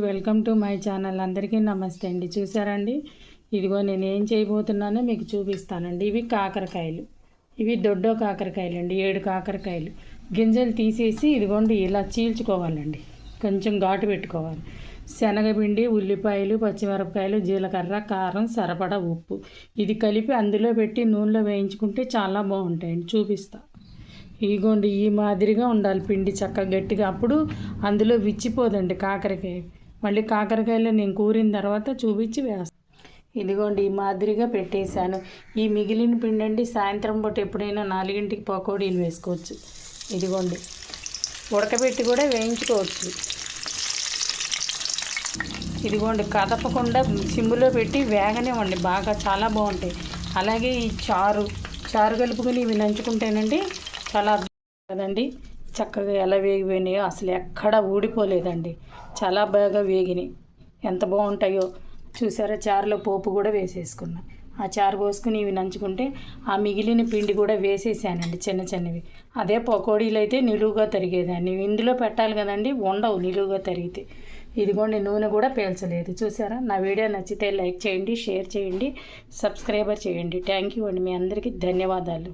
Welcome to my channel. అందరికీ నమస్తే అండి. చూసారండి, ఇదిగో నేను ఏం చేయబోతున్నానో మీకు చూపిస్తానండి. ఇవి కాకరకాయలు, ఇవి దొడ్డో కాకరకాయలు అండి. 7 కాకరకాయలు గింజలు తీసేసి ఇదిగోండి ఇలా చీల్చుకోవాలండి. కొంచెం ఘాటు పెట్టుకోవాలి. శనగపిండి, ఉల్లిపాయలు, పచ్చిమిరపకాయలు, జీలకర్ర, కారం, సరిపడా ఉప్పు ఇది కలిపి అందులో పెట్టి నూనెలో వేయించుకుంటే చాలా బాగుంటాయండి. చూపిస్తా. ఇదిగోండి ఈ మాదిరిగా ఉండాలి పిండి, చక్కగా గట్టిగా. అప్పుడు అందులో విచ్చిపోదండి కాకరకాయ. మళ్ళీ కాకరకాయలో నేను కూరిన తర్వాత చూపించి వేస్తాను. ఇదిగోండి ఈ మాదిరిగా పెట్టేశాను. ఈ మిగిలిన పిండి అండి సాయంత్రం పూట ఎప్పుడైనా 4ంటికి పకోడీలు వేసుకోవచ్చు. ఇదిగోండి ఉడకబెట్టి కూడా వేయించుకోవచ్చు. ఇదిగోండి కదపకుండా సిమ్ములో పెట్టి వేగనివ్వండి బాగా, చాలా బాగుంటాయి. అలాగే ఈ చారు కలుపుకొని ఇవి నంచుకుంటేనండి చాలా కదండి. చక్కగా ఎలా వేగిపోయినాయో, అసలు ఎక్కడ ఊడిపోలేదండి. చాలా బాగా వేగినాయి. ఎంత బాగుంటాయో చూసారా. చారులో పోపు కూడా వేసేసుకున్నా. ఆ చారు పోసుకుని ఇవి నంచుకుంటే ఆ మిగిలిన పిండి కూడా వేసేసానండి చిన్న చిన్నవి. అదే పకోడీలు అయితే నిలువుగా తరిగేదాన్ని. ఇందులో పెట్టాలి కదండి, ఉండవు నిలువుగా తరిగితే. ఇదిగోండి నూనె కూడా పీల్చలేదు. చూసారా. నా వీడియో నచ్చితే లైక్ చేయండి, షేర్ చేయండి, సబ్స్క్రైబర్ చేయండి. థ్యాంక్ యూ అండి. మీ అందరికీ ధన్యవాదాలు.